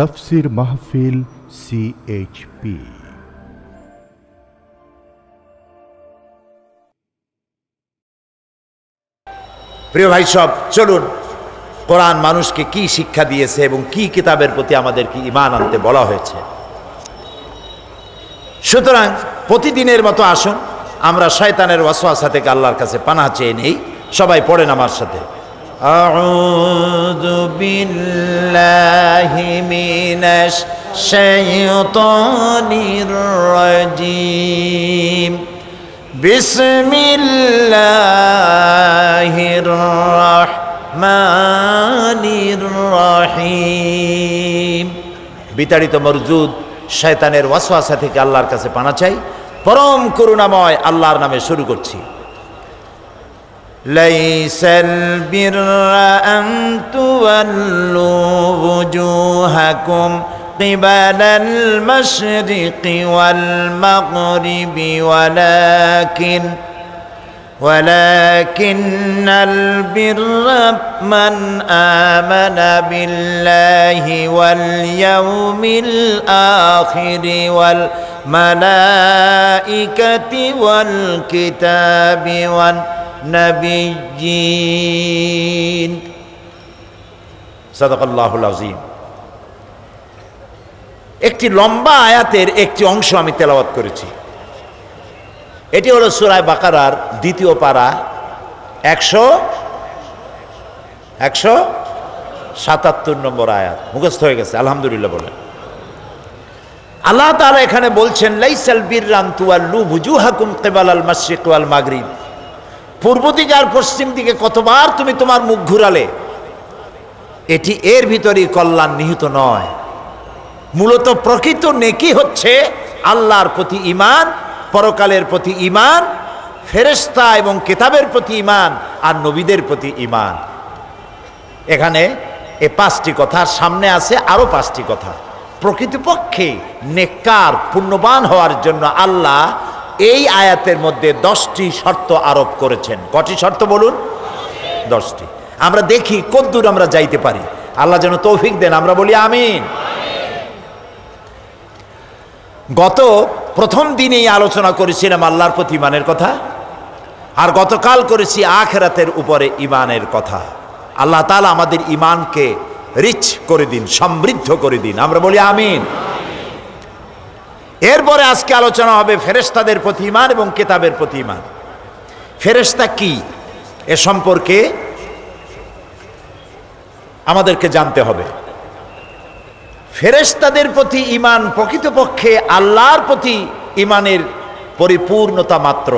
তাফসীর মাহফিল CHP। প্রিয় ভাই সব, চলুন কোরআন মানুষকে কি শিক্ষা দিয়েছে এবং কি কিতাবের প্রতি আমাদেরকে ঈমান আনতে বলা হয়েছে। সুতরাং প্রতিদিনের মতো আসুন আমরা শয়তানের ওয়াসওয়াসা থেকে আল্লাহর কাছে পানাহ চেয়ে নেই। সবাই পড়েন আমার সাথে, আউযু বিল্লাহি মিনাশ শাইতানির রাজীম, বিসমিল্লাহির রাহমানির রাহিম। বিতাড়িত মরজুদ শয়তানের ওয়াসওয়াসা থেকে আল্লাহর কাছে পানাহ চাই। পরম করুণাময় আল্লাহর নামে শুরু করছি। লাইসাল বিররা আন তুওয়াল্লু ওয়ুজুহাকুম কিবালাল মাশরিকি ওয়াল মাগরিবি ওয়ালাকিন্নাল বিররা মান আমানা বিল্লাহি ওয়াল ইয়াউমিল আখিরি ওয়াল মালাইকাতি ওয়াল কিতাবি ওয়ান নাবিয়্যিন। সাদাকাল্লাহুল আযীম। একটি লম্বা আয়াতের একটি অংশ আমি তেলাওয়াত করেছি। এটি হলো সূরা বাকারার ২য় পারা 177 নম্বর আয়াত। মুখস্থ হয়ে গেছে, আলহামদুলিল্লাহ বলেন। আল্লাহ তাআলা এখানে বলছেন, লাইসাল বিররা আন তুওয়াল্লু ওয়ুজুহাকুম কিবালাল মাশরিক ওয়াল মাগরিব। পূর্ব দিকে আর পশ্চিম দিকে কতবার তুমি তোমার মুখ ঘুরালে, এটি এর ভিতরেই কল্যাণ নিহিত নয়। মূলত প্রকৃত নেকি হচ্ছে আল্লাহর প্রতি ঈমান, পরকালের প্রতি ঈমান, ফেরেশতা এবং কিতাবের প্রতি ঈমান, আর নবীদের প্রতি ঈমান। এখানে এই 5টি কথা, সামনে আছে আরো 5টি কথা। প্রকৃতপক্ষে নেককার পুণ্যবান হওয়ার জন্য আল্লাহ এই আয়াতের মধ্যে 10টি শর্ত আরোপ করেছেন। কটি শর্ত বলুন? 10টি। আমরা দেখি কতদূর আমরা যাইতে পারি। আল্লাহ যেন তৌফিক দেন, আমরা বলি আমিন। গত প্রথম দিনেই আলোচনা করেছিলাম আল্লাহর প্রতি ঈমানের কথা, আর গতকাল করেছি আখিরাতের উপরে ঈমানের কথা। আল্লাহ তাআলা আমাদের ঈমানকে রিচ করে দিন, সমৃদ্ধ করে দিন, আমরা বলি আমিন। এরপরে আজকে আলোচনা হবে ফেরেশতাদের প্রতি ঈমান এবং কিতাবের প্রতি ঈমান। ফেরেশতা কি, এ সম্পর্কে আমাদেরকে জানতে হবে। ফেরেশতাদের প্রতি ঈমান প্রকৃতপক্ষে আল্লাহর প্রতি ঈমানের পরিপূর্ণতা মাত্র।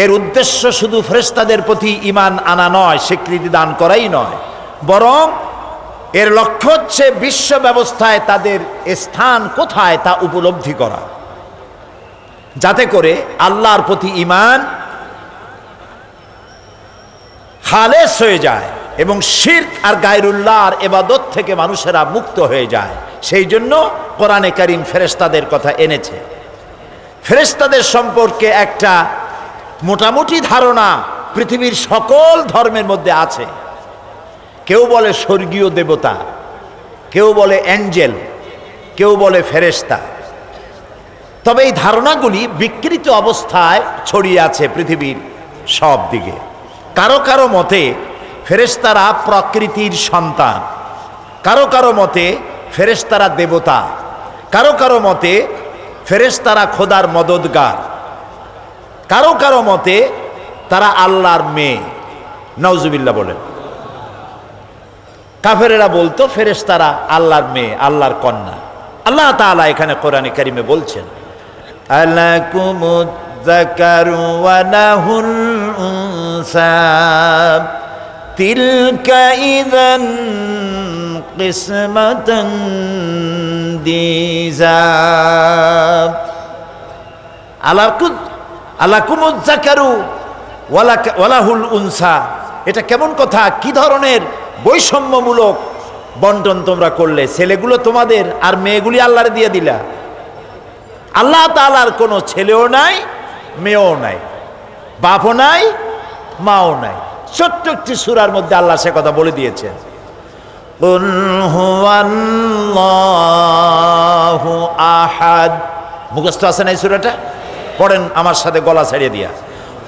এর উদ্দেশ্য শুধু ফেরেশতাদের প্রতি ঈমান আনা নয়, স্বীকৃতি দান করাই নয়, বরং এর লক্ষ্য হচ্ছে বিশ্ব ব্যবস্থায় তাদের স্থান কোথায় তা উপলব্ধি করা, যাতে করে আল্লাহর প্রতি ঈমান খালেস হয়ে যায় এবং শিরক আর গায়রুল্লাহর ইবাদত থেকে মানুষেরা মুক্ত হয়ে যায়। সেই জন্য কোরআনে কারীম ফেরেশতাদের কথা এনেছে। ফেরেশতাদের সম্পর্কে একটা মোটামুটি ধারণা পৃথিবীর সকল ধর্মের মধ্যে আছে। কেউ বলে স্বর্গীয় দেবতা, কেউ বলে অ্যাঞ্জেল, কেউ বলে ফেরেশতা। তবে এই ধারণাগুলি বিকৃত অবস্থায় ছড়িয়ে আছে পৃথিবীর সব দিকে। কারো কারো মতে ফেরেশতারা প্রকৃতির সন্তান, কারো কারো মতে ফেরেশতারা দেবতা, কারো কারো মতে ফেরেশতারা খোদার মদদগার, কারো কারো মতে তারা আল্লাহর মেয়ে। নাউজুবিল্লাহ বলেন। কাফেরেরা বলতো ফেরেশতারা আল্লাহর মেয়ে, আল্লাহর কন্যা। আল্লাহ তাআলা এখানে কোরআনে কারীমে বলছেন, আলাকুমুয যাকারু ওয়া লাহুল উনসা তিলকা ইযান কিসমাতান দিযা। আলাকুমুয যাকারু ওয়া লাহুল উনসা। এটা কেমন কথা? কি ধরনের বৈষম্যমূলক বন্টন তোমরা করলে? ছেলেগুলো তোমাদের আর মেয়েগুলি আল্লাহরে দিয়ে দিলা। আল্লাহ তাআলার কোনো ছেলেও নাই, মেয়েও নাই, বাপও নাই, মাও নাই। ছোট্ট একটি সূরার মধ্যে আল্লাহ সে কথা বলে দিয়েছেন। কুল হুয়াল্লাহু আল্লাহু আহাদ। মুখস্থ আছে না এই সূরাটা? পড়েন আমার সাথে গলা ছাড়িয়ে দিয়া।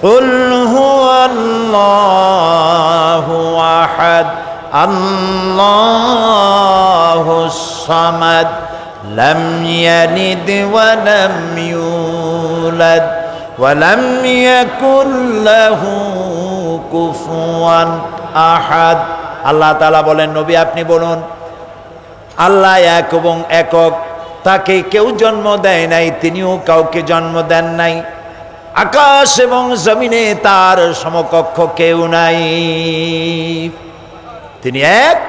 কুল হুয়াল্লাহু আহাদ আল্লাহুস সামাদ লাম ইয়ালিদ ওয়া লাম ইউলাদ ওয়া লাম ইয়াকুল লাহু কুফুয়ান আহাদ। আল্লাহ তাআলা বলেন, নবী আপনি বলুন, আল্লাহ এক এবং একক, তাকে কেউ জন্ম দেয় নাই, তিনিও কাউকে জন্ম দেন নাই। আকাশ এবং জমিনে তার সমকক্ষ কেউ নাই। তিনি এক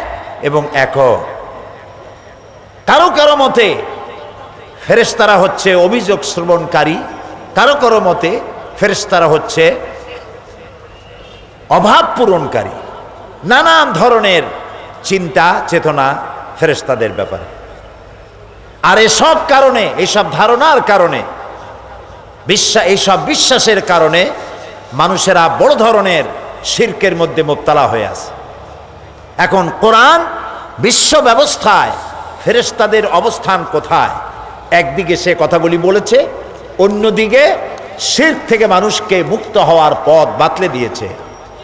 এবং একক। কারো কারো মতে ফেরেশতারা হচ্ছে অভিযোগ শ্রবণকারী, কারো কারো মতে ফেরেশতারা হচ্ছে অভাব পূরণকারী। নানান ধরনের চিন্তা চেতনা ফেরেশতাদের ব্যাপারে। আর এসব কারণে, এইসব ধারণার কারণে, এইসব বিশ্বাসের কারণে মানুষেরা বড় ধরনের শিরকের মধ্যে মুবতালা হয়ে আছে। এখন কোরআন বিশ্ব ব্যবস্থায় ফেরেশতাদের অবস্থান কোথায়, একদিকে সে কথাগুলি বলেছে, অন্যদিকে শিরক থেকে মানুষকে মুক্ত হওয়ার পথ বাতলে দিয়েছে।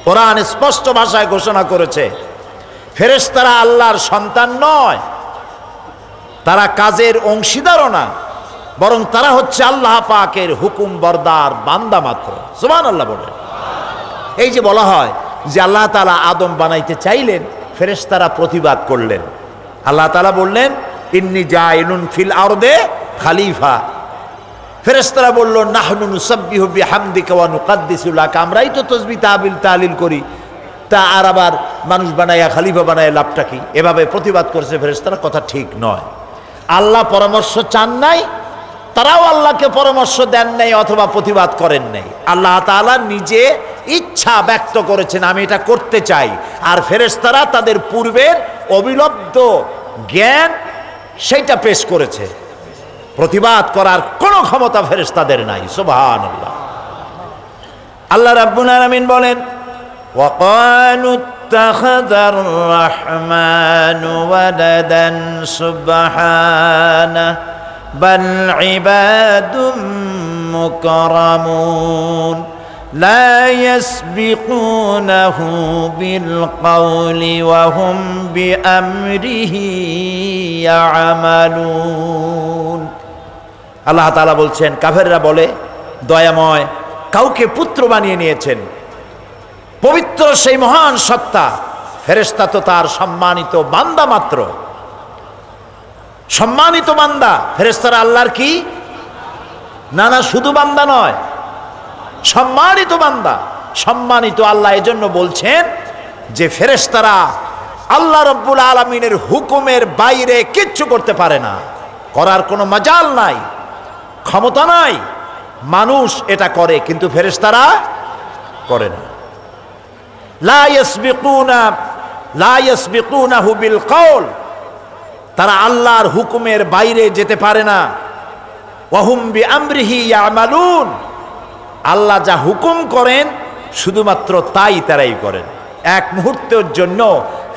কোরআন স্পষ্ট ভাষায় ঘোষণা করেছে ফেরেশতারা আল্লাহর সন্তান নয়, তারা কাজের অংশীদারও না, বরং তারা হচ্ছে আল্লাহ পাকের হুকুম বরদার বান্দা মাত্র। সুবহানাল্লাহ বলেন। এই যে বলা হয় যে আল্লাহ তাআলা আদম বানাইতে চাইলেন, ফেরেশতারা প্রতিবাদ করলেন। আল্লাহ তাআলা বললেন ইন্নী জাইলুন ফিল আরদে খলিফা। ফেরেশতারা বলল নাহনু নুসাব্বিহু বিহামদিকা ওয়া নুকাদ্দিসু লাক, আমরাই তো তাসবিহ তাহলিল করি, তা আর আবার মানুষ বানায়া খলিফা বানায়া লাভটা কি? এভাবে প্রতিবাদ করেছে ফেরেশতারা। কথা ঠিক নয়। আল্লাহ পরামর্শ চান নাই, তারাও আল্লাহকে পরামর্শ দেন নাই অথবা প্রতিবাদ করেন নাই। আল্লাহ তাআলা নিজে ইচ্ছা ব্যক্ত করেছেন আমি এটা করতে চাই, আর ফেরেশতারা তাদের পূর্বের অবিলব্ধ জ্ঞান সেইটা পেশ করেছে। প্রতিবাদ করার কোনো ক্ষমতা ফেরেশতাদের নাই। সুবহানাল্লাহ। আল্লাহ রাব্বুল আলামিন বলেন وقالوا اتخذ الرحمن ولدا سبحانه بل عباد مكرمون لا يسبقونه بالقول وهم بأمره يعملون। আল্লাহ তাআলা বলছেন কাফেররা বলে দয়াময় কাউকে পুত্র বানিয়ে নিয়েছেন। পবিত্র সেই মহান সত্তা, ফেরেশতা তো তার সম্মানিত বান্দা মাত্র। সম্মানিত বান্দা ফেরেশতারা আল্লাহর কি? না না, শুধু বান্দা নয়, সম্মানিত বান্দা। সম্মানিত আল্লাহ এজন্য বলছেন যে ফেরেশতারা আল্লাহ রাব্বুল আলামিনের হুকুমের বাইরে কিচ্ছু করতে পারে না, করার কোনো মাজাল নাই, ক্ষমতা নাই। মানুষ এটা করে কিন্তু ফেরেশতারা করে না। লা ইয়াসবিকুনাহু বিল কওল, তারা আল্লাহর হুকুমের বাইরে যেতে পারে না। ওয়াহুম বিআমরিহি ইয়ামালুন, আল্লাহ যা হুকুম করেন শুধুমাত্র তাই তারাই করেন। এক মুহূর্তের জন্য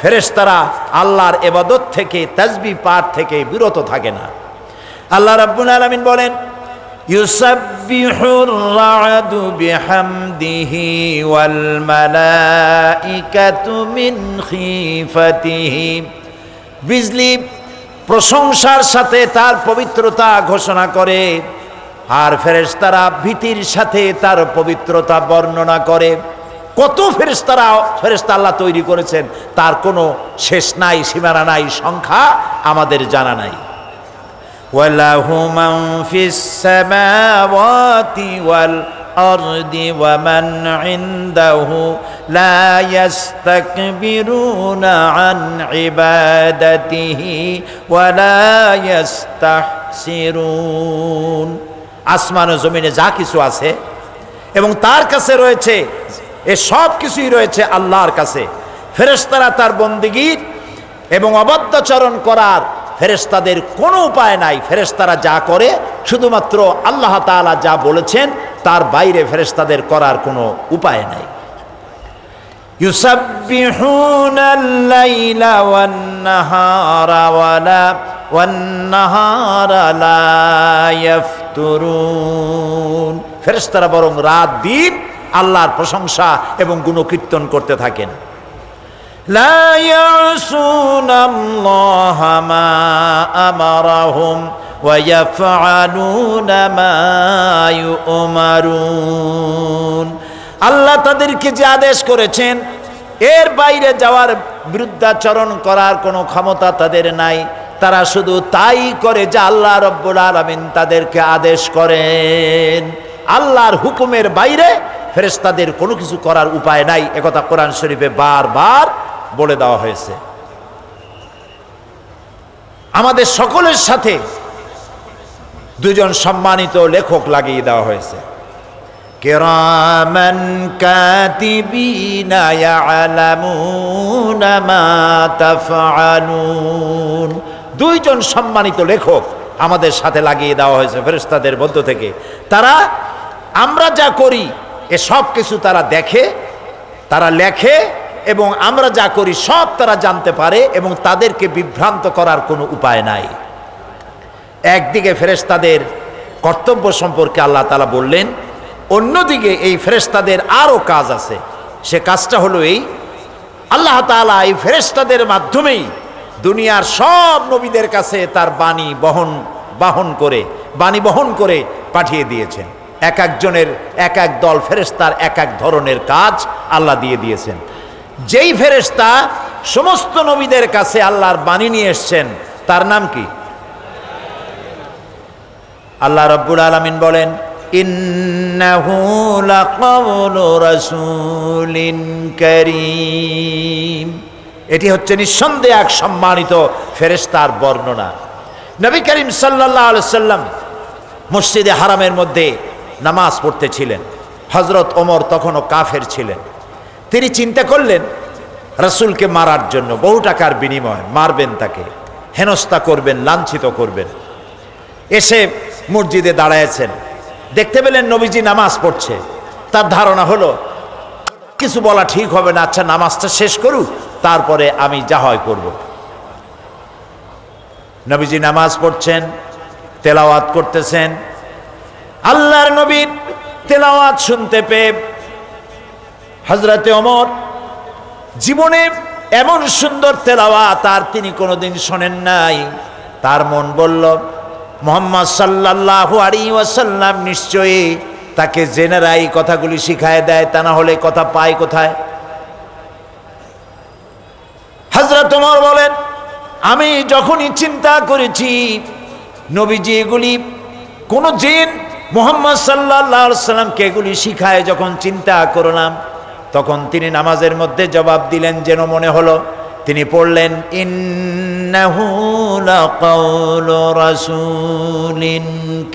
ফেরেশতারা আল্লাহর ইবাদত থেকে, তাসবিহ পাঠ থেকে বিরত থাকে না। আল্লাহ রাব্বুল আলামিন বলেন ইউসাব্বিহুর রা'দু বিহামদিহি ওয়াল মালাইকাতু মিন খিফাতিহি, বিজলি প্রশংসার সাথে তার পবিত্রতা ঘোষণা করে, আর ফেরেশতারা ভীতির সাথে তার পবিত্রতা বর্ণনা করে। কত ফেরেশতা আল্লাহ তৈরি করেছেন তার কোনো শেষ নাই, সীমানা নাই, সংখ্যা আমাদের জানা নাই। ওয়ালাহু মান ফিস সামাওয়াতি ওয়াল আরদি ওয়া মান ইনদাহু লা ইস্তাকবিরুনা আন ইবাদাতিহি ওয়া লা ইস্তাহসিরুন। আসমান ও জমিনে যা কিছু আছে এবং তার কাছে রয়েছে, এ সব কিছুই রয়েছে আল্লাহর কাছে। ফেরেশতারা তার বন্দেগীর এবং অবাধ্যাচরণ করার ফেরেশতাদের কোনো উপায় নাই। ফেরেশতারা যা করে শুধুমাত্র আল্লাহ তাআলা যা বলেছেন তার বাইরে ফেরেশতাদের করার কোনো উপায় নাই। ইউসাব্বিহুনাল লাইলা ওয়ান নাহারা ওয়া লা ওয়ান-নাহারা লা ইয়াফতুরুন। ফেরেশতারা বরং রাত দিন আল্লাহর প্রশংসা এবং গুণকীর্তন করতে থাকেন। লা ইয়াসুনাল্লাহা মা আমারাহুম ওয়া ইয়াফআলুনা মা ইউমারুন। আল্লাহ তাদেরকে যে আদেশ করেছেন এর বাইরে যাওয়ার, বিরুদ্ধাচরণ করার কোনো ক্ষমতা তাদের নাই। তারা শুধু তাই করে যা আল্লাহ রব্বুল আলামিন তাদেরকে আদেশ করেন। আল্লাহর হুকুমের বাইরে ফেরেশতাদের কোনো কিছু করার উপায় নাই। একথা কোরআন শরীফে বারবার বলে দেওয়া হয়েছে। আমাদের সকলের সাথে দুজন সম্মানিত লেখক লাগিয়ে দেওয়া হয়েছে, কিরামান কাতিবিনা ইয়ালামুনা মা তাফআলুন। দুইজন সম্মানিত লেখক আমাদের সাথে লাগিয়ে দেওয়া হয়েছে ফেরেশতাদের মধ্য থেকে। তারা আমরা যা করি এ সব কিছু তারা দেখে, তারা লেখে এবং আমরা যা করি সব তারা জানতে পারে এবং তাদেরকে বিভ্রান্ত করার কোনো উপায় নাই। একদিকে ফেরেশতাদের কর্তব্য সম্পর্কে আল্লাহ তাআলা বললেন, অন্যদিকে এই ফেরেশতাদের আরও কাজ আছে। সে কাজটা হলো এই, আল্লাহ তাআলা এই ফেরেশতাদের মাধ্যমেই দুনিয়ার সব নবীদের কাছে তার বাণী বহন করে পাঠিয়ে দিয়েছেন। এক একজনের এক এক দল ফেরেশতার এক এক ধরনের কাজ আল্লাহ দিয়ে দিয়েছেন। যেই ফেরেশতা সমস্ত নবীদের কাছে আল্লাহর বাণী নিয়ে এসছেন তার নাম কি? আল্লাহ রাব্বুল আলামিন বলেন, ইন্নাহু লাকাউলু রাসূলিন কারীম। এটি হচ্ছে নিঃসন্দেহে এক সম্মানিত ফেরেশতার বর্ণনা। নবী করিম সাল্লাল্লাহু আলাইহি সাল্লাম মসজিদে হারামের মধ্যে নামাজ পড়তেছিলেন। হযরত ওমর তখনও কাফের ছিলেন। তিনি চিন্তা করলেন রাসূলকে মারার জন্য, বহু টাকার বিনিময়ে মারবেন, তাকে হেনস্থা করবেন, লাঞ্ছিত করবেন। এসে মসজিদে দাঁড়ায়ছেন, দেখতে পেলেন নবীজি নামাজ পড়ছে। তার ধারণা হলো কিছু বলা ঠিক হবে না, আচ্ছা নামাজটা শেষ করুক, তারপরে আমি যা হয় করব। নবীজি নামাজ পড়ছেন, তেলাওয়াত করতেছেন। আল্লাহর নবীর তেলাওয়াত শুনতে পেয়ে হযরতে ওমর জীবনে এমন সুন্দর তেলাওয়াত আর তিনি কোনোদিন শোনেন নাই। তার মন বলল, মুহাম্মদ সাল্লাল্লাহু আলাইহি ওয়াসাল্লাম নিশ্চয়ই তাকে জেনারাই কথাগুলি শিখায় দেয়, তা না হলে কথা পায় কোথায়? হযরত ওমর বলেন, আমি যখনই চিন্তা করেছি নবীজি এগুলি কোন জিন মুহাম্মদ সাল্লাল্লাহু আলাইহি ওয়াসাল্লামকে এগুলি শিখায়, যখন চিন্তা করলাম তখন তিনি নামাজের মধ্যে জবাব দিলেন যেন মনে হলো তিনি পড়লেন, ইন্নাহু লাকাউলু রাসূলিন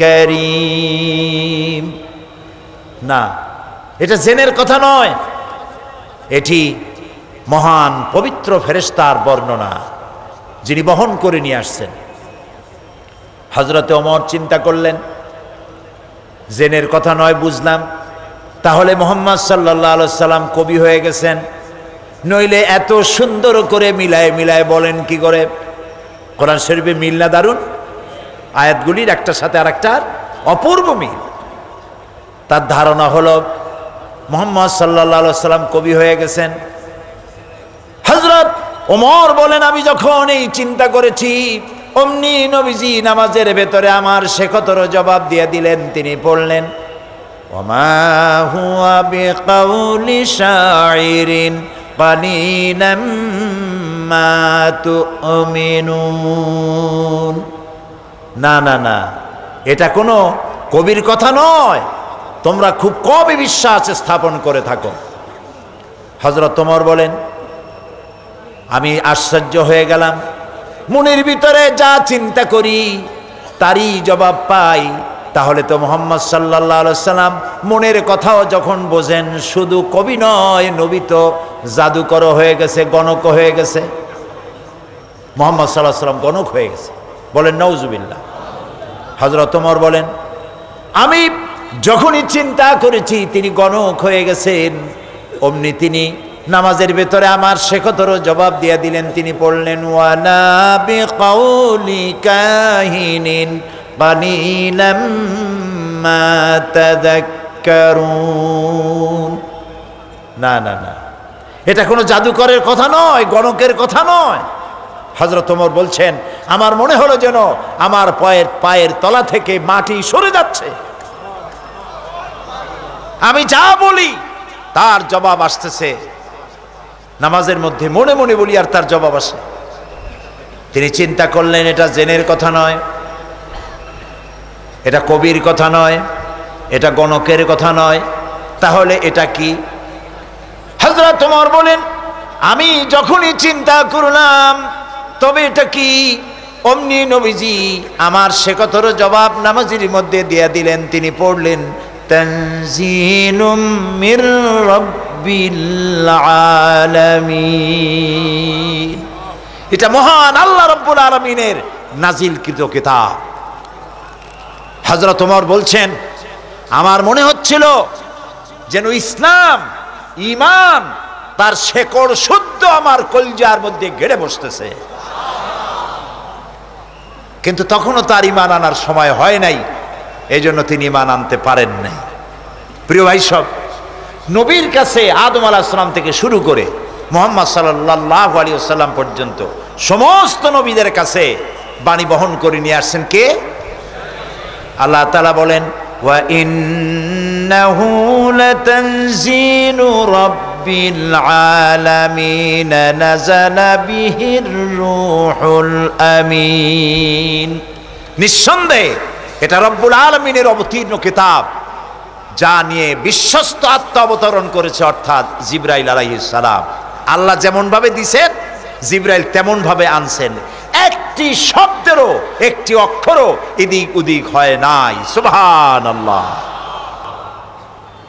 কারীম। না, এটা জেনের কথা নয়, এটি মহান পবিত্র ফেরেশতার বর্ণনা যিনি বহন করে নিয়ে আসছেন। হযরতে ওমর চিন্তা করলেন, জেনের কথা নয় বুঝলাম, তাহলে মুহাম্মদ সাল্লাল্লাহু আলাইহি সাল্লাম কবি হয়ে গেছেন, নইলে এত সুন্দর করে মিলায় মিলায় বলেন কি করে? কোরআন শরীফে মিল না দারুন? আয়াতগুলির একটার সাথে আরেকটার অপূর্ব মিল। তার ধারণা হলো মুহাম্মদ সাল্লাল্লাহু আলাইহি সাল্লাম কবি হয়ে গেছেন। হযরত ওমর বলেন, আমি যখন এই চিন্তা করেছি অমনি নবীজি নামাজের ভেতরে আমার শেখতর জবাব দিয়ে দিলেন। তিনি পড়লেন, ওমা হুয়া বিকাউলি শাইরিন কালিলাম মা তুমিনুন। না না না, এটা কোনো কবির কথা নয়, তোমরা খুব কমই বিশ্বাস স্থাপন করে থাকো। হযরত ওমর বলেন, আমি আশ্চর্য হয়ে গেলাম, মনের ভিতরে যা চিন্তা করি তারই জবাব পাই। তাহলে তো মুহাম্মদ সাল্লাল্লাহু আলাইহি সাল্লাম মনের কথাও যখন বোঝেন, শুধু কবি নয়, নবী তো জাদুকর হয়ে গেছে, গণক হয়ে গেছে। মুহাম্মদ সাল্লাল্লাহু আলাইহি সাল্লাম গণক হয়ে গেছে, বলেন নাউজুবিল্লাহ। হযরত ওমর বলেন, আমি যখনই চিন্তা করেছি তিনি গণক হয়ে গেছেন, অমনি তিনি নামাজের ভেতরে আমার শেখতরও জবাব দিয়ে দিলেন। তিনি পড়লেন ওয়ানা বিকাউলি কাহিনিন কালিলাম মা তাযাক্কারুন। না না না, এটা কোনো জাদুকরের কথা নয়, গণকের কথা নয়। হযরত ওমর বলছেন আমার মনে হলো যেন আমার পায়ের তলা থেকে মাটি সরে যাচ্ছে। আমি যা বলি তার জবাব আসতেছে, নামাজের মধ্যে মনে মনে বলি আর তার জবাব আসে। তিনি চিন্তা করলেন এটা জেনের কথা নয়, এটা কবির কথা নয়, এটা গণকের কথা নয়, তাহলে এটা কি? হযরত ওমর বলেন আমি যখনই চিন্তা করলাম তবে এটা কি, অমনি নবীজি আমার শেখতর জবাব নামাজের মধ্যে দিয়ে দিলেন। তিনি পড়লেন তানজিলুম মির রাব্বিল আলামিন। এটা মহান আল্লাহ রাব্বুল আলামিনের নাজিলকৃত কিতাব। হযরত ওমর বলছেন আমার মনে হচ্ছিল যেন ইসলাম ঈমান তার শেকড় শুদ্ধ আমার কলজার মধ্যে গেড়ে বসতেছে। কিন্তু তখনও তার ঈমান আনার সময় হয় নাই, এই জন্য তিনি ঈমান আনতে পারেন নাই। প্রিয় ভাই সব, নবীর কাছে আদম আলাইহিস সালাম থেকে শুরু করে মুহাম্মদ সাল্লাল্লাহু আলাইহি ওয়াসাল্লাম পর্যন্ত সমস্ত নবীদের কাছে বাণী বহন করে নিয়ে আসছেন কে? আল্লাহ তাআলা বলেন ওয়া ইন্নাহু লাতানজিলু রাব্বিল আলামিন নাযালা বিহির রূহুল আমিন। নিঃসন্দেহে এটা রব্বুল আলামিনের অবতীর্ণ কিতাব, যা নিয়ে বিশ্বস্ত আত্মা অবতরণ করেছে, অর্থাৎ জিবরাইল আলাইহিস সালাম। আল্লাহ যেমন ভাবে দিয়েছেন জিবরাইল তেমন ভাবে আনছেন, একটি শব্দেরও একটি অক্ষরও এদিক ওদিক হয় নাই। সুবহানাল্লাহ।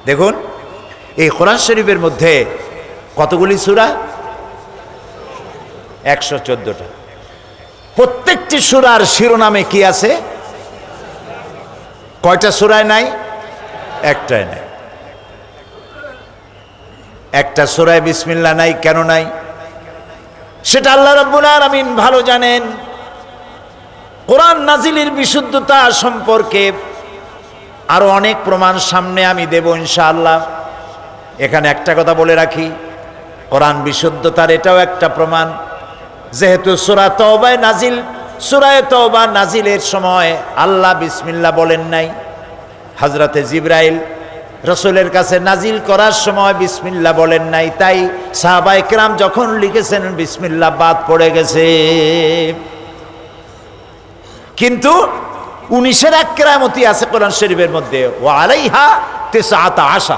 দেখুন এই কোরআন শরীফের মধ্যে কতগুলি সূরা? 114টা। প্রত্যেকটি সূরার শিরোনামে কি আছে? কয়টা সূরায় নাই? একটাই নাই। একটা সূরায় বিসমিল্লাহ নাই। কেন নাই? সেটা আল্লাহ রাব্বুল আলামিন ভালো জানেন। কোরআন নাজিলের বিশুদ্ধতা সম্পর্কে আরো অনেক প্রমাণ সামনে আমি দেব ইনশাআল্লাহ। এখানে একটা কথা বলে রাখি, কোরআন বিশুদ্ধতার এটাও একটা প্রমাণ। যেহেতু সূরা তাওবায় নাজিল, সূরা তাওবা নাজিলের সময় আল্লাহ বিসমিল্লাহ বলেন নাই। হযরতে জিবরাইল রাসূলের কাছে নাজিল করার সময় বিসমিল্লাহ বলেন নাই, তাই সাহাবায়ে কেরাম যখন লিখেছেন বিসমিল্লাহ বাদ পড়ে গেছে। কিন্তু 19-এর এক কেরামতি আছে কোরআন শরীফের মধ্যে, ওয়া আলাইহা 19।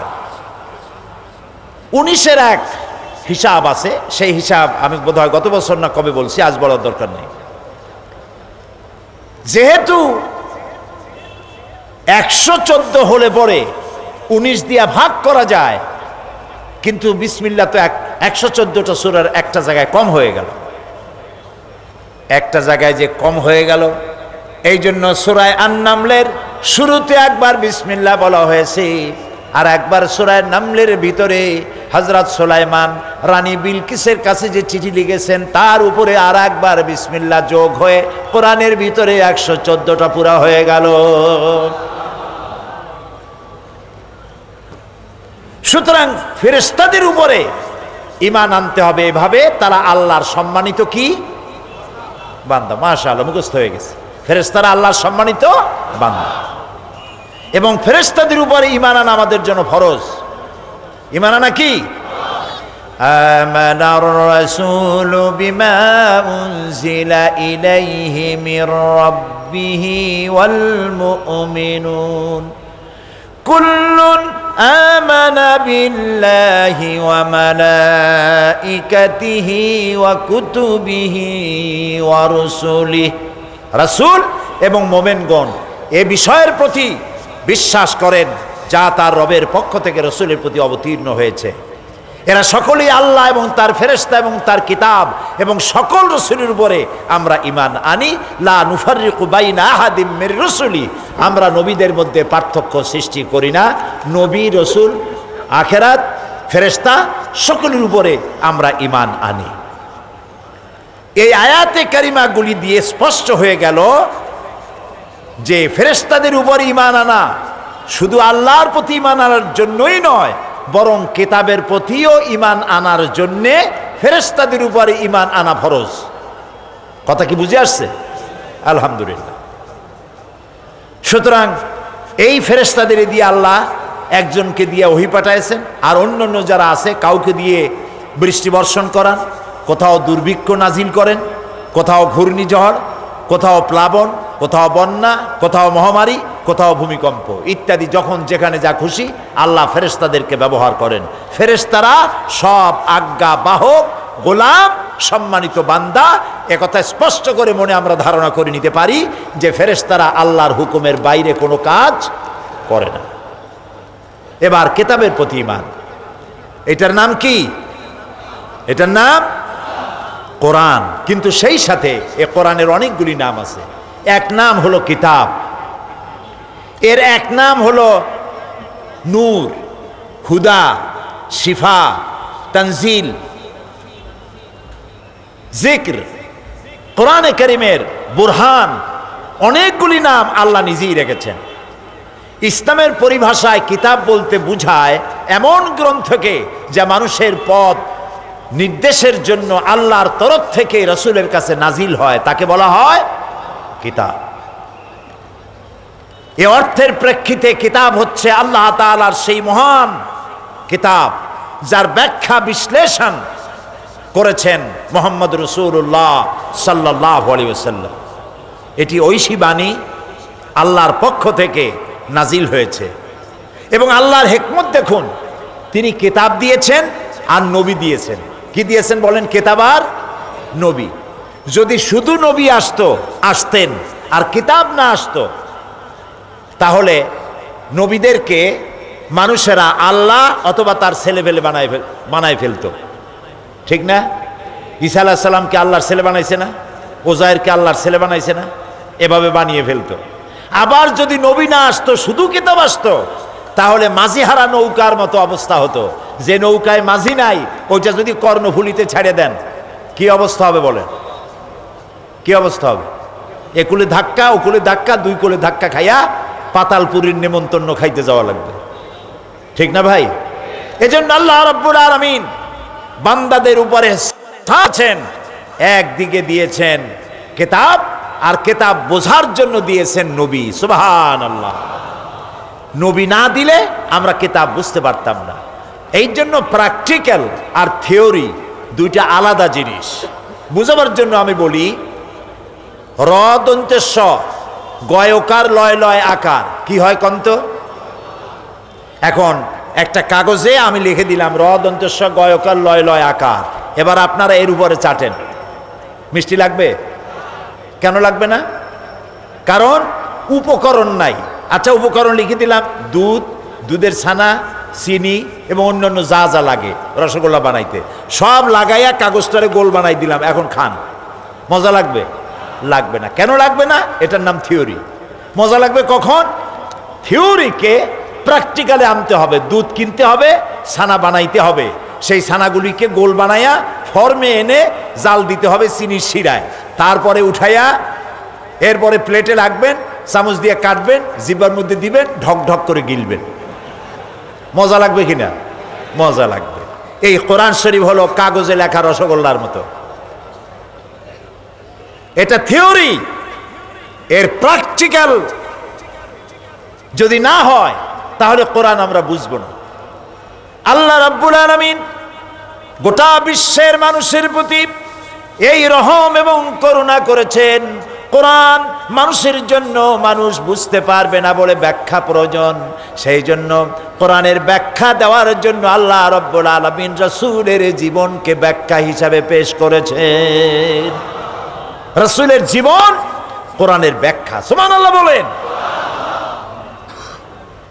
19-এর এক হিসাব আছে, সেই হিসাব আমি বোধহয় গত বছর না কবে বলছি, আজ বলার দরকার নেই। যেহেতু 114 হলে পরে 19 দিয়া ভাগ করা যায়, কিন্তু বিসমিল্লাহ তো 114টা সূরার একটা জায়গায় কম হয়ে গেল। একটা জায়গায় যে কম হয়ে গেল, এই জন্য সূরা আন-নামলের শুরুতে একবার বিসমিল্লাহ বলা হয়েছে, আর একবার সূরা নামলের ভিতরে হযরত সুলাইমান রানী বিলকিসের কাছে যে চিঠি লিখেছেন তার উপরে আর একবার বিসমিল্লাহ যোগ হয়ে কোরআনের ভিতরে 114টা পুরা হয়ে গেল। সুতরাং ফেরেশতাদের উপরে ঈমান আনতে হবে এভাবে, তারা আল্লাহর সম্মানিত কি বান্দা। মাশাআল্লাহ, মুখস্থ হয়ে গেছে। ফেরেশতারা আল্লাহর সম্মানিত বান্দা, এবং ফেরেশতাদের উপরে ঈমান আনা আমাদের জন্য ফরজ। ঈমান আনা কি? আমানার রাসূলু বিমা উনজিলা ইলাইহি মির রাব্বিহি ওয়াল মুমিনুন কুল্লুন আমানা বিল্লাহি ওয়া মালাইকাতিহি ওয়া কুতুবিহি ওয়া রুসুলিহি। রাসূল এবং মুমিনগণ এ বিষয়ের প্রতি বিশ্বাস করেন যা তার রবের পক্ষ থেকে রাসূলের প্রতি অবতীর্ণ হয়েছে। এরা সকলেই আল্লাহ এবং তার ফেরেশতা এবং তার কিতাব এবং সকল রাসূলের উপরে আমরা ঈমান আনি। লা নুফাররিকু বাইনা আহাদিম মির রুসুলি, আমরা নবীদের মধ্যে পার্থক্য সৃষ্টি করি না। নবী, রাসূল, আখিরাত, ফেরেশতা সকলের উপরে আমরা ঈমান আনি। এই আয়াতে কারিমাগুলি দিয়ে স্পষ্ট হয়ে গেল যে ফেরেশতাদের উপর ঈমান আনা শুধু আল্লাহর প্রতি ঈমান আনার জন্যই নয়, বরং কিতাবের প্রতিও ঈমান আনার জন্যে ফেরেশতাদের উপরে ঈমান আনা ফরজ। কথা কি বুঝে আসছে? আলহামদুলিল্লাহ। সুতরাং এই ফেরেশতাদের দিয়ে আল্লাহ একজনকে দিয়ে ওহী পাঠাইছেন, আর অন্যান্য যারা আছে কাউকে দিয়ে বৃষ্টি বর্ষণ করান, কোথাও দুর্ভিক্ষ নাজিল করেন, কোথাও ঘূর্ণিঝড়, কোথাও প্লাবন, কোথাও বন্যা, কোথাও মহামারী, কোথাও ভূমিকম্প ইত্যাদি। যখন যেখানে যা খুশি আল্লাহ ফেরেশতাদেরকে ব্যবহার করেন। ফেরেশতারা সব আজ্ঞা বাহক, গোলাম, সম্মানিত বান্দা। একথা স্পষ্ট করে মনে আমরা ধারণা করে নিতে পারি যে ফেরেশতারা আল্লাহর হুকুমের বাইরে কোনো কাজ করে না। এবার কিতাবের প্রতি ঈমান, এটার নাম কি? এটার নাম কোরআন। কিন্তু সেই সাথে এ কোরআনের অনেকগুলি নাম আছে। এক নাম হলো কিতাব, এর এক নাম হলো নূর, হুদা, শিফা, তানজিল, জিক্র। কোরআনে কারীমের বুরহান, অনেকগুলি নাম আল্লাহ নিজেই রেখেছেন। ইসলামের পরিভাষায় কিতাব বলতে বুঝায় এমন গ্রন্থকে যা মানুষের পথ নির্দেশের জন্য আল্লাহর তরফ থেকে রাসূলের কাছে নাজিল হয়, তাকে বলা হয় কিতাব। এ অর্থের প্রেক্ষিতে কিতাব হচ্ছে আল্লাহ তাআলার সেই মহান কিতাব যার ব্যাখ্যা বিশ্লেষণ করেছেন মুহাম্মদ রাসূলুল্লাহ সাল্লাল্লাহু আলাইহি ওয়াসাল্লাম। এটি ঐশী বাণী আল্লাহর পক্ষ থেকে নাজিল হয়েছে। এবং আল্লাহর হিকমত দেখুন, তিনি কিতাব দিয়েছেন আর নবী দিয়েছেন। কি দিয়েছেন বলেন? কিতাব আর নবী। যদি শুধু নবী আসতেন আর কিতাব না আসতো, তাহলে নবীদেরকে মানুষেরা আল্লাহ অথবা তার ছেলেপেলে বানায় ফেলতো, ঠিক না? ঈসা আলাইহিস সালামকে আল্লাহর ছেলে বানাইছে না? ওজায়েরকে আল্লাহর ছেলে বানাইছে না? এভাবে বানিয়ে ফেলতো। আবার যদি নবী না আসতো, শুধু কিতাব আসতো, তাহলে মাঝিহারা নৌকার মতো অবস্থা হতো। যে নৌকায় মাঝি নাই, ওইটা যদি কর্ণফুলিতে ছেড়ে দেন, কি অবস্থা হবে বলেন? কি অবস্থা হবে? একুলে ধাক্কা, ওকুলে ধাক্কা, দুই কোলে ধাক্কা খাইয়া পাতালপুরীর নেমন্তন্ন খাইতে যাওয়া লাগবে, ঠিক না ভাই? এজন্য আল্লাহ রাব্বুল আলামিন বান্দাদের উপরে আছেন, একদিকে দিয়েছেন কিতাব, আর কিতাব বোঝার জন্য দিয়েছেন নবী। সুবহানাল্লাহ। নবী না দিলে আমরা কিতাব বুঝতে পারতাম না। এই জন্য প্র্যাকটিক্যাল আর থিওরি দুইটা আলাদা জিনিস। বুঝাবার জন্য আমি বলি, র দন্তের স, গয়কার লয় লয় আকার, কি হয় কন্ত? এখন একটা কাগজে আমি লিখে দিলাম র দন্তের স, গয়কার লয় লয় আকার। এবার আপনারা এর উপরে চাটেন, মিষ্টি লাগবে? কেন লাগবে না? কারণ উপকরণ নাই। আচ্ছা, উপকরণ লিখে দিলাম দুধ, দুধের ছানা, চিনি এবং অন্যান্য যা যা লাগে রসগোল্লা বানাইতে, সব লাগাইয়া কাগজটারে গোল বানাই দিলাম। এখন খান, মজা লাগবে? লাগবে না। কেন লাগবে না? এটার নাম থিওরি। মজা লাগবে কখন? থিওরিকে প্র্যাকটিক্যালে আনতে হবে। দুধ কিনতে হবে, ছানা বানাইতে হবে, সেই ছানাগুলিকে গোল বানাইয়া ফর্মে এনে জাল দিতে হবে চিনির শিরায়, তারপরে উঠাইয়া এরপরে প্লেটে রাখবেন, চামচ দিয়ে কাটবেন, জিহ্বার মধ্যে দিবেন, ঢক ঢক করে গিলবেন। মজা লাগবে কিনা? মজা লাগবে। এই কোরআন শরীফ হলো কাগজে লেখা রসগোল্লার মতো। এটা থিওরি। এর প্র্যাকটিক্যাল যদি না হয়, তাহলে কোরআন আমরা বুঝবো না। আল্লাহ রাব্বুল আলামিন গোটা বিশ্বের মানুষের প্রতি এই রহম এবং করুণা করেছেন। কোরআন মানুষের জন্য, মানুষ বুঝতে পারবে না বলে ব্যাখ্যা প্রয়োজন। সেই জন্য কোরআনের ব্যাখ্যা দেওয়ার জন্য আল্লাহ রাব্বুল আলামিন রাসূলের জীবনকে ব্যাখ্যা হিসাবে পেশ করেছেন। রাসূলের জীবন কোরআনের ব্যাখ্যা। সুবহানাল্লাহ বলেন।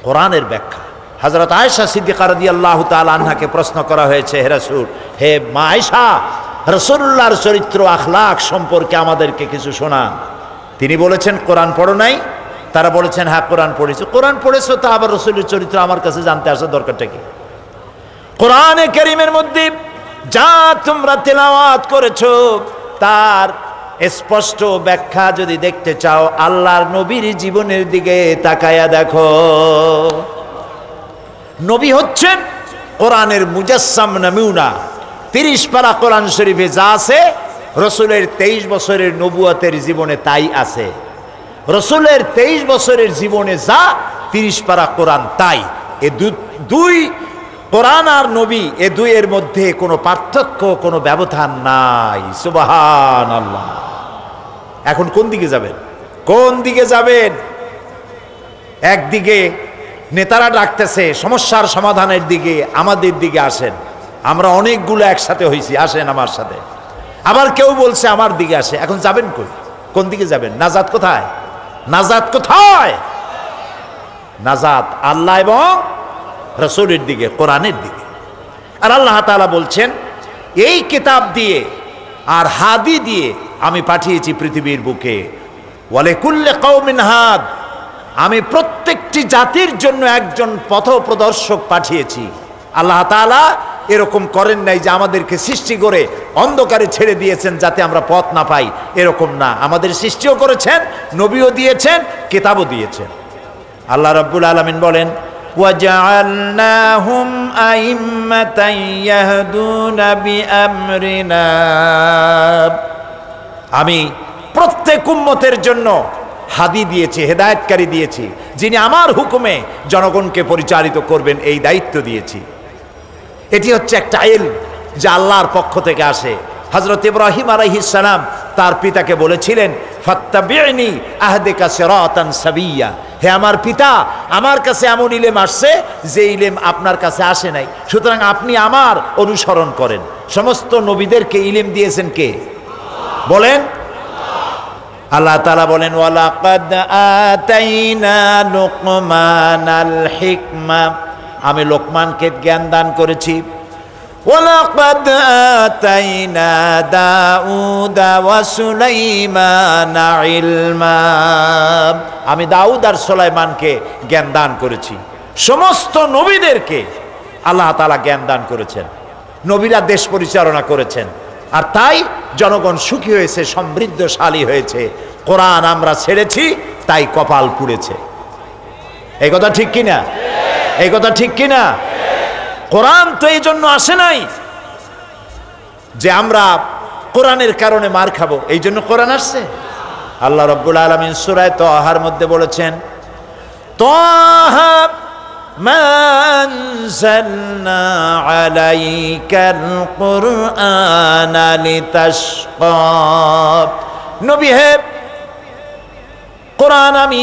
কোরআনের ব্যাখ্যা। হযরত আয়েশা সিদ্দিকা রাদিয়াল্লাহু তাআলা আনহাকে প্রশ্ন করা হয়েছে, হে রাসূল, হে মা আয়েশা, রাসূলুল্লাহর চরিত্র আখলাক সম্পর্কে আমাদেরকে কিছু শোনান। তিনি বলেছেন, কোরআন পড়ো নাই? তারা বলেছেন, হ্যাঁ কোরআন পড়েছো। কোরআন পড়েছো, তা আবার রাসূলের চরিত্র আমার কাছে জানতে আসার দরকারটা কি? কোরআনে কারীমের মধ্যে যা তোমরা তেলাওয়াত করেছো তার স্পষ্ট ব্যাখ্যা যদি দেখতে চাও আল্লাহর নবীর জীবনের দিকে তাকায়া দেখো। নবী হচ্ছেন কোরআনের মুজাসসাম নমুনা। 30 পারা কোরআন শরীফে যা আছে রসুলের 23 বছরের নবুয়তের জীবনে তাই আছে। রসুলের 23 বছরের জীবনে যা 30 পারা কোরআন তাই। এ দুই কোরআন আর নবী এ দুইয়ের মধ্যে কোনো পার্থক্য কোনো ব্যবধান নাই। সুবহানাল্লাহ। এখন কোন দিকে যাবেন? কোন দিকে যাবেন? একদিকে নেতারা ডাকতেছে সমস্যার সমাধানের দিকে, আমাদের দিকে আসেন, আমরা অনেকগুলো একসাথে হইছি, আসেন আমার সাথে। আবার কেউ বলছে আমার দিকে আসে। এখন যাবেন কই? কোন দিকে যাবেন? নাজাত কোথায়? নাজাত কোথায়? নাজাত আল্লাহ এবং রাসূলের দিকে, কোরআনের দিকে। আর আল্লাহ তাআলা বলছেন এই কিতাব দিয়ে আর হাদি দিয়ে আমি পাঠিয়েছি পৃথিবীর বুকে। ওয়ালিকুল্লি কওমিন হাদ, আমি প্রত্যেকটি জাতির জন্য একজন পথপ্রদর্শক পাঠিয়েছি। আল্লাহ তাআলা এরকম করেন নাই যে আমাদেরকে সৃষ্টি করে অন্ধকারে ছেড়ে দিয়েছেন যাতে আমরা পথ না পাই, এরকম না। আমাদের সৃষ্টিও করেছেন, নবীও দিয়েছেন, কিতাবও দিয়েছেন। আল্লাহ রাব্বুল আলামিন বলেন وَجَعَلْنَاهُمْ أَئِمَّةً يَهْدُونَ بِأَمْرِنَا, আমি প্রত্যেক উম্মতের জন্য হাদি দিয়েছি, হেদায়েতকারী দিয়েছি, যিনি আমার হুকুমে জনগণকে পরিচালিত করবেন, এই দায়িত্ব দিয়েছি। এটি হচ্ছে একটা ইলম যা আল্লাহর পক্ষ থেকে আসে। হযরত ইব্রাহিম আলাইহিস সালাম তার পিতাকে বলেছিলেন ফাত্তাবি'নি আহদিকা সিরাতান সাবিয়্যা, হে আমার পিতা, আমার কাছে এমন ইলম আসছে যে ইলম আপনার কাছে আসে নাই, সুতরাং আপনি আমার অনুসরণ করেন। সমস্ত নবীদেরকে ইলম দিয়েছেন কে? বলেন। আল্লাহ তাআলা বলেন ওয়ালাকাদ আতাইনা লুকমানাল হিকমা, আমি লোকমানকে জ্ঞান দান করেছি। ওয়ালাকাদ আতাইনা দাউদা ওয়া সুলাইমানা ইলমা, আমি দাউদ আর সুলাইমানকে জ্ঞান দান করেছি। সমস্ত নবীদেরকে আল্লাহ তাআলা জ্ঞান দান করেছেন, নবীরা দেশ পরিচালনা করেছেন, আর তাই জনগণ সুখী হয়েছে, সমৃদ্ধশালী হয়েছে। কোরআন আমরা ছেড়েছি তাই কপাল পুড়েছে। এই কথা ঠিক কিনা? এই কথা ঠিক কিনা? কোরআন তো এই জন্য আসে নাই যে আমরা কোরআনের কারণে মার খাবো, এই জন্য কোরআন আসছে। আল্লাহ রাব্বুল আলামিন সূরা তাহার মধ্যে বলেছেন তাহা মা আনজালনা আলাইকাল কুরআনা লিতাশকা, নবী হে, কোরআন আমি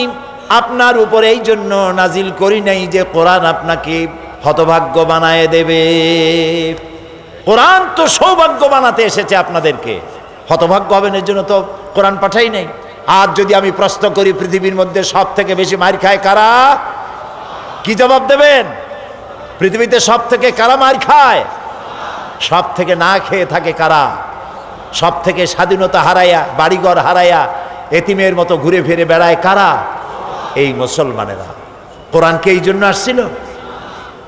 আপনার উপর এই জন্য নাজিল করি নাই যে কোরআন আপনাকে হতভাগ্য বানায় দেবে। কোরআন তো সৌভাগ্য বানাতে এসেছে আপনাদেরকে, হতভাগ্য হবেন এর জন্য তো কোরআন পাঠাই নাই। আর যদি আমি প্রশ্ন করি পৃথিবীর মধ্যে সব থেকে বেশি মার খায় কারা, কি জবাব দেবেন? পৃথিবীতে সব থেকে কারা মার খায়? সব থেকে না খেয়ে থাকে কারা? সব থেকে স্বাধীনতা হারাইয়া, বাড়িঘর হারাইয়া এতিমের মতো ঘুরে ফিরে বেড়ায় কারা? এই মুসলমানেরা। কোরআনকে এই জন্য আসছিল।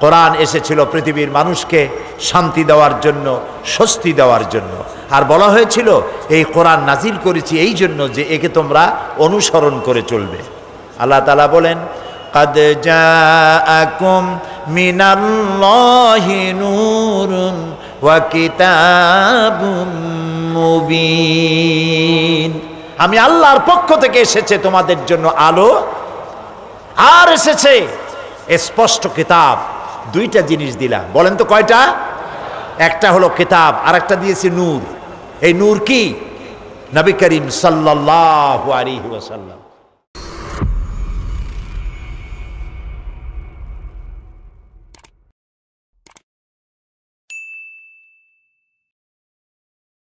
কোরআন এসেছিল পৃথিবীর মানুষকে শান্তি দেওয়ার জন্য, স্বস্তি দেওয়ার জন্য। আর বলা হয়েছিল এই কোরআন নাজিল করেছি এই জন্য যে একে তোমরা অনুসরণ করে চলবে। আল্লাহ তাআলা বলেন قد جاءكم من الله نور وكتاب مبين, আমি আল্লাহর পক্ষ থেকে এসেছে তোমাদের জন্য আলো, আর এসেছে স্পষ্ট কিতাব। দুইটা জিনিস দিলাম, বলেন তো কয়টা? একটা হলো কিতাব, আর একটা দিয়েছি নূর। এই নূর কি? নবী করিম সাল্লাল্লাহু আলাইহি ওয়াসাল্লাম।